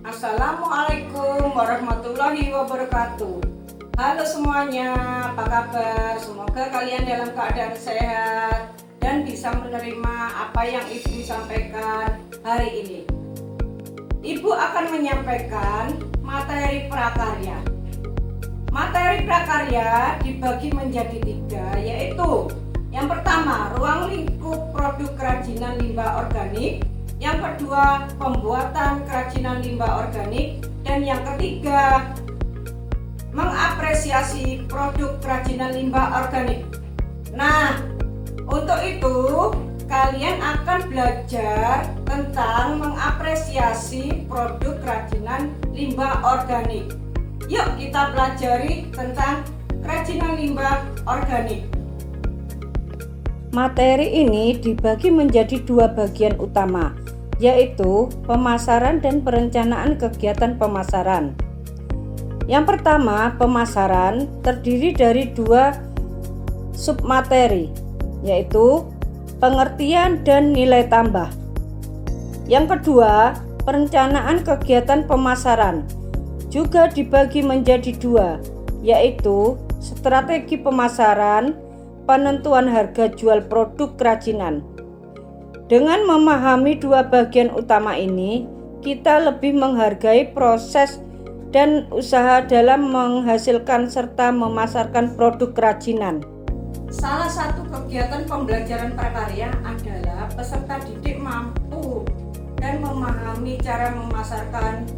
Assalamualaikum warahmatullahi wabarakatuh. Halo semuanya, apa kabar? Semoga kalian dalam keadaan sehat dan bisa menerima apa yang Ibu sampaikan hari ini. Ibu akan menyampaikan materi prakarya. Materi prakarya dibagi menjadi 3, yaitu yang pertama, ruang lingkup produk kerajinan limbah organik. Yang kedua, pembuatan kerajinan limbah organik. Dan yang ketiga, mengapresiasi produk kerajinan limbah organik. Nah, untuk itu kalian akan belajar tentang mengapresiasi produk kerajinan limbah organik. Yuk kita pelajari tentang kerajinan limbah organik. Materi ini dibagi menjadi 2 bagian utama, yaitu pemasaran dan perencanaan kegiatan pemasaran. Yang pertama, pemasaran terdiri dari 2 submateri, yaitu pengertian dan nilai tambah. Yang kedua, perencanaan kegiatan pemasaran juga dibagi menjadi 2, yaitu strategi pemasaran, penentuan harga jual produk kerajinan. Dengan memahami 2 bagian utama ini, kita lebih menghargai proses dan usaha dalam menghasilkan serta memasarkan produk kerajinan. Salah satu kegiatan pembelajaran prakarya adalah peserta didik mampu dan memahami cara memasarkan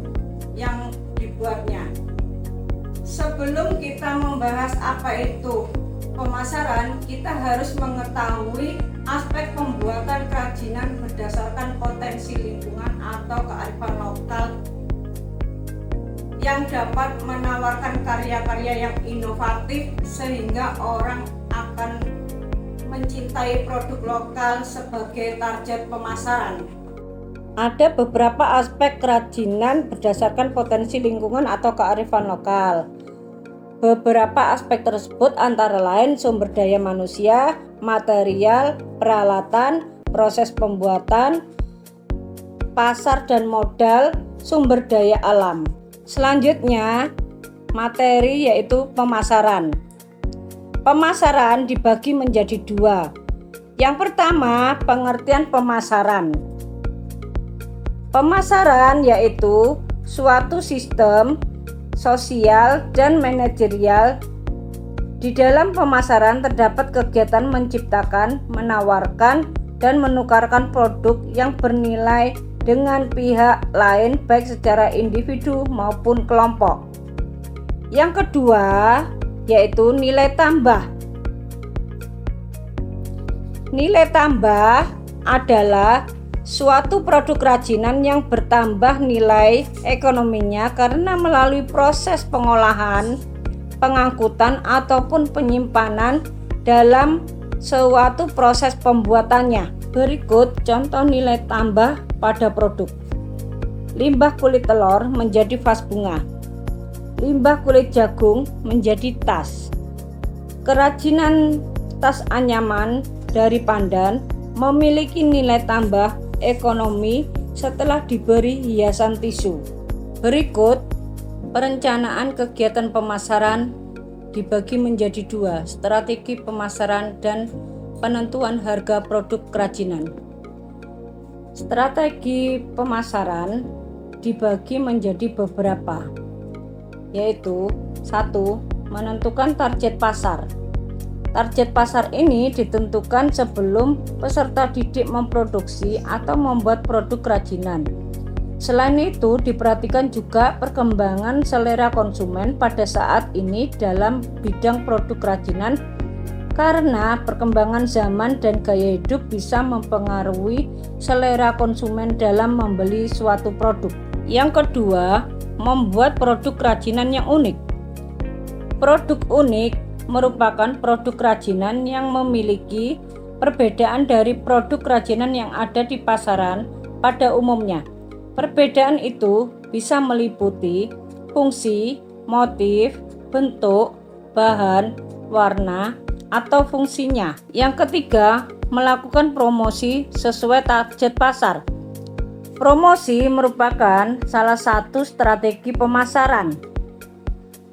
yang dibuatnya. Sebelum kita membahas apa itu pemasaran, kita harus mengetahui aspek pembuatan kerajinan berdasarkan potensi lingkungan atau kearifan lokal yang dapat menawarkan karya-karya yang inovatif sehingga orang akan mencintai produk lokal sebagai target pemasaran. Ada beberapa aspek kerajinan berdasarkan potensi lingkungan atau kearifan lokal. Beberapa aspek tersebut antara lain sumber daya manusia, material, peralatan, proses pembuatan, pasar dan modal, sumber daya alam. Selanjutnya, materi yaitu pemasaran. Pemasaran dibagi menjadi 2. Yang pertama, pengertian pemasaran. Pemasaran yaitu suatu sistem sosial dan manajerial. Di dalam pemasaran terdapat kegiatan menciptakan, menawarkan, dan menukarkan produk yang bernilai dengan pihak lain baik secara individu maupun kelompok. Yang kedua yaitu nilai tambah. Nilai tambah adalah suatu produk kerajinan yang bertambah nilai ekonominya karena melalui proses pengolahan, pengangkutan ataupun penyimpanan dalam suatu proses pembuatannya. Berikut contoh nilai tambah pada produk. Limbah kulit telur menjadi vas bunga. Limbah kulit jagung menjadi tas. Kerajinan tas anyaman dari pandan memiliki nilai tambah ekonomi setelah diberi hiasan tisu. Berikut perencanaan kegiatan pemasaran dibagi menjadi 2, strategi pemasaran dan penentuan harga produk kerajinan. Strategi pemasaran dibagi menjadi beberapa, yaitu 1. Menentukan target pasar. Target pasar ini ditentukan sebelum peserta didik memproduksi atau membuat produk kerajinan. Selain itu, diperhatikan juga perkembangan selera konsumen pada saat ini dalam bidang produk kerajinan karena perkembangan zaman dan gaya hidup bisa mempengaruhi selera konsumen dalam membeli suatu produk. Yang kedua, membuat produk kerajinan yang unik. Produk unik merupakan produk kerajinan yang memiliki perbedaan dari produk kerajinan yang ada di pasaran pada umumnya. Perbedaan itu bisa meliputi fungsi, motif, bentuk, bahan, warna, atau fungsinya. Yang ketiga, melakukan promosi sesuai target pasar. Promosi merupakan salah satu strategi pemasaran.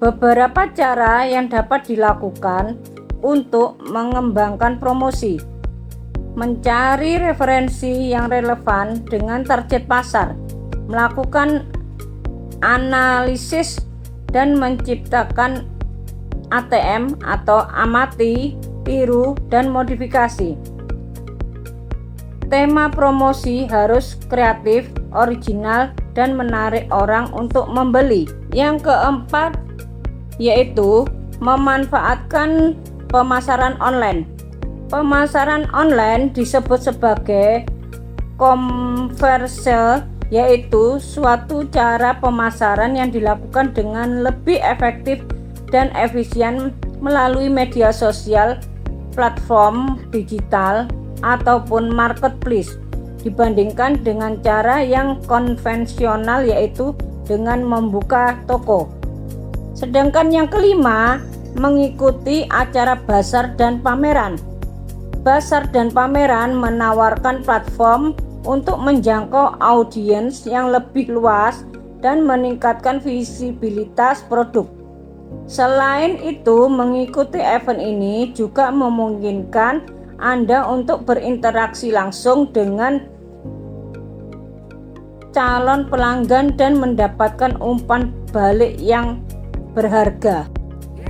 Beberapa cara yang dapat dilakukan untuk mengembangkan promosi: mencari referensi yang relevan dengan target pasar, melakukan analisis dan menciptakan ATM atau amati, tiru, dan modifikasi. Tema promosi harus kreatif, original, dan menarik orang untuk membeli. Yang keempat yaitu memanfaatkan pemasaran online. Pemasaran online disebut sebagai konversial, yaitu suatu cara pemasaran yang dilakukan dengan lebih efektif dan efisien melalui media sosial, platform digital, ataupun marketplace dibandingkan dengan cara yang konvensional, yaitu dengan membuka toko. Sedangkan yang kelima, mengikuti acara bazar dan pameran. Bazar dan pameran menawarkan platform untuk menjangkau audiens yang lebih luas dan meningkatkan visibilitas produk. Selain itu, mengikuti event ini juga memungkinkan Anda untuk berinteraksi langsung dengan calon pelanggan dan mendapatkan umpan balik yang berharga.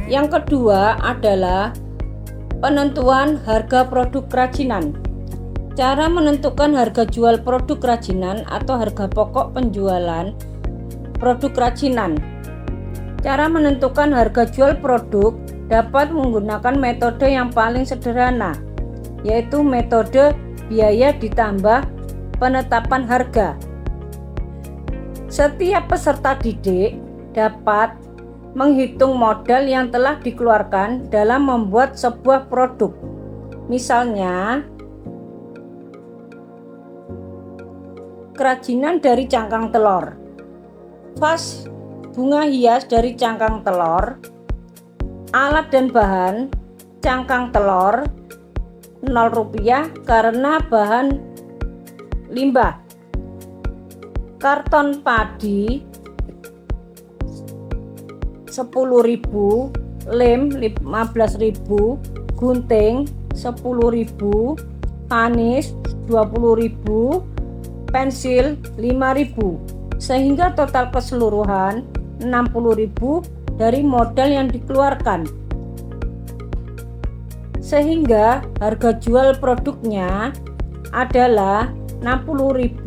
Yang kedua adalah penentuan harga produk kerajinan. Cara menentukan harga jual produk kerajinan atau harga pokok penjualan produk kerajinan. Cara menentukan harga jual produk dapat menggunakan metode yang paling sederhana, yaitu metode biaya ditambah penetapan harga. Setiap peserta didik dapat menghitung modal yang telah dikeluarkan dalam membuat sebuah produk. Misalnya, kerajinan dari cangkang telur, vas bunga hias dari cangkang telur, alat dan bahan cangkang telur, Rp0 karena bahan limbah. Karton padi 10.000, lem 15.000, gunting 10.000, panis 20.000, pensil 5.000, sehingga total keseluruhan 60.000 dari modal yang dikeluarkan. Sehingga harga jual produknya adalah 60.000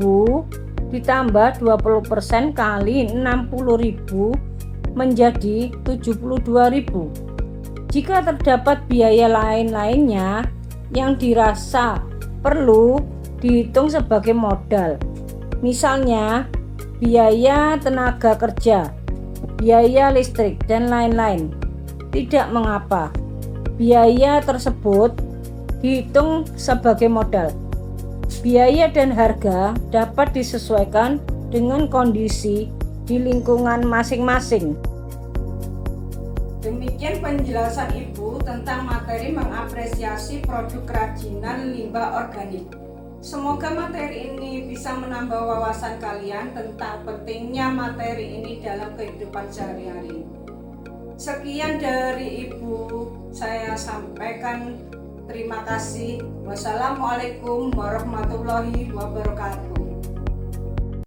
ditambah 20% kali 60.000 menjadi 72.000. Jika terdapat biaya lain-lainnya yang dirasa perlu dihitung sebagai modal, misalnya biaya tenaga kerja, biaya listrik, dan lain-lain, tidak mengapa. Biaya tersebut dihitung sebagai modal. Biaya dan harga dapat disesuaikan dengan kondisi di lingkungan masing-masing. Demikian penjelasan Ibu tentang materi mengapresiasi produk kerajinan limbah organik. Semoga materi ini bisa menambah wawasan kalian tentang pentingnya materi ini dalam kehidupan sehari-hari. Sekian dari Ibu, saya sampaikan terima kasih. Wassalamualaikum warahmatullahi wabarakatuh.